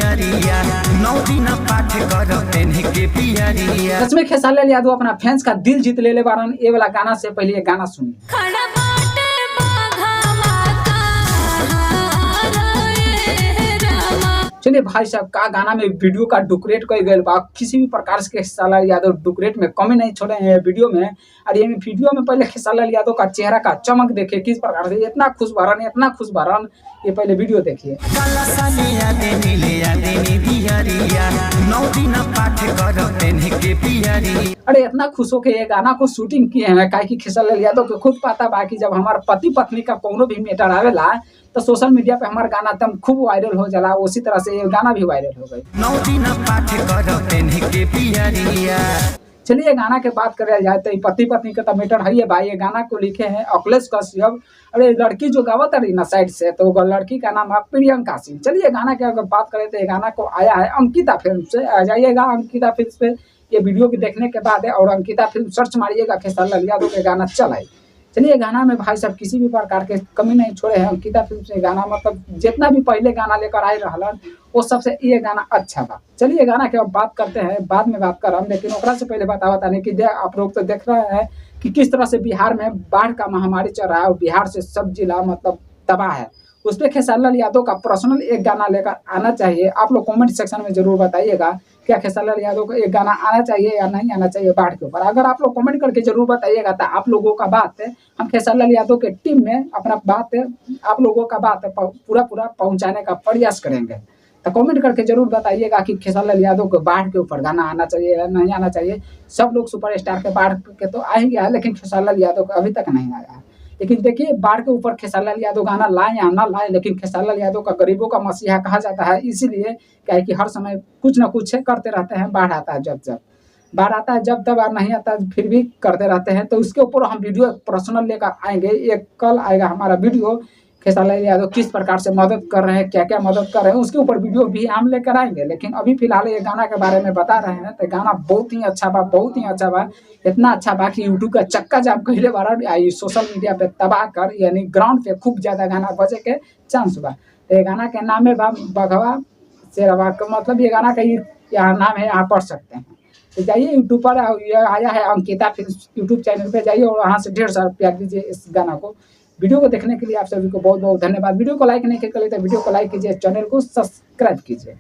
बिहारिया 9 दिन पाठ कर पेन्ह के बिहारिया। सच में खेसारी लाल यादव अपना फैंस का दिल जीत ले बारन। ये वाला गाना से पहले ये गाना सुनिए। चलिए भाई साहब का गाना में वीडियो का डुकरेट कर गए बा, किसी भी प्रकार से खेसारी लाल यादव डुकरेट में कमी नहीं छोड़े हैं वीडियो में। और ये वीडियो में पहले खेसारी लाल यादव का चेहरा का चमक देखिए किस प्रकार से इतना खुश भरन ये पहले वीडियो देखिए। अरे इतना खुश होके ये गाना को शूटिंग किए हैं काहे कि खेसारी लाल यादव को खुद पता बाकी जब हमारा पति पत्नी का कोनो भी मैटर आवेला तो सोशल मीडिया पे हमारा गाना एकदम खूब वायरल हो जाला। उसी तरह से ये गाना भी वायरल हो गई। चलिए गाना के बात करे जाए तो पति पत्नी का तो मैटर है भाई। ये गाना को लिखे हैं अखिलेश कश्यप। अरे लड़की जो गावत रही ना साइड से तो लड़की का नाम है प्रियंका सिंह। चलिए गाना की अगर बात करें तो ये गाना को आया है अंकिता फिल्म से। आ जाइएगा अंकिता फिल्म पे ये वीडियो की देखने के बाद है और अंकिता फिल्म सर्च मारिएगा खेसारी लाल यादव के गाना चल आए। चलिए गाना में भाई साहब किसी भी प्रकार के कमी नहीं छोड़े हैं अंकिता फिल्म से। गाना मतलब जितना भी पहले गाना लेकर आए रहलन वो सबसे ये गाना अच्छा था। चलिए गाना की अब बात करते हैं, बाद में बात कर हम, लेकिन ओकरा से पहले बताने की आप लोग तो देख रहे हैं कि किस तरह से बिहार में बाढ़ का महामारी चल रहा है और बिहार से सब जिला मतलब तबाह है। उस पर खेसारी लाल यादव का पर्सनल एक गाना लेकर आना चाहिए। आप लोग कमेंट सेक्शन में जरूर बताइएगा क्या खेसारी लाल यादव को एक गाना आना चाहिए या नहीं आना चाहिए बाढ़ के ऊपर। अगर आप लोग कमेंट करके जरूर बताइएगा तो आप लोगों का बात है, हम खेसारी लाल यादव के टीम में अपना बात है आप लोगों का बात है पूरा पहुंचाने का प्रयास करेंगे। तो कमेंट करके जरूर बताइएगा कि खेसारी लाल यादव को बाढ़ के ऊपर गाना आना चाहिए या नहीं आना चाहिए। सब लोग सुपरस्टार के बाढ़ के तो आ ही गया है लेकिन खेसारी लाल यादव का अभी तक नहीं आया है। लेकिन देखिए बाढ़ के ऊपर खेसारी लाल यादव गाना लाए या ना लाए, लेकिन खेसारी लाल यादव का गरीबों का मसीहा कहा जाता है। इसीलिए क्या है कि हर समय कुछ ना कुछ करते रहते हैं। बाढ़ आता है जब बाढ़ आता है जब तब और नहीं आता फिर भी करते रहते हैं। तो उसके ऊपर हम वीडियो पर्सनल लेकर आएंगे। एक कल आएगा हमारा वीडियो खेसारी लाल यादव किस प्रकार से मदद कर रहे हैं, क्या क्या मदद कर रहे हैं, उसके ऊपर वीडियो भी हम लेकर आएंगे। लेकिन अभी फिलहाल ये गाना के बारे में बता रहे हैं तो गाना बहुत ही अच्छा बा। इतना अच्छा बा कि यूट्यूब का चक्का जाम कहले बार सोशल मीडिया पे तबाह कर यानी ग्राउंड पे खूब ज्यादा गाना बजे के चांस बा। तो ये गाना के नाम है बघवा शेरवा का मतलब ये गाना का यहाँ नाम है, यहाँ पढ़ सकते हैं। तो जाइए यूट्यूब पर आया है अंकिता फिल्म यूट्यूब चैनल पे जाइए और वहाँ से 150 प्यार दीजिए इस गाना को। वीडियो को देखने के लिए आप सभी को बहुत बहुत धन्यवाद। वीडियो को लाइक नहीं किया तो वीडियो को लाइक कीजिए, चैनल को सब्सक्राइब कीजिए।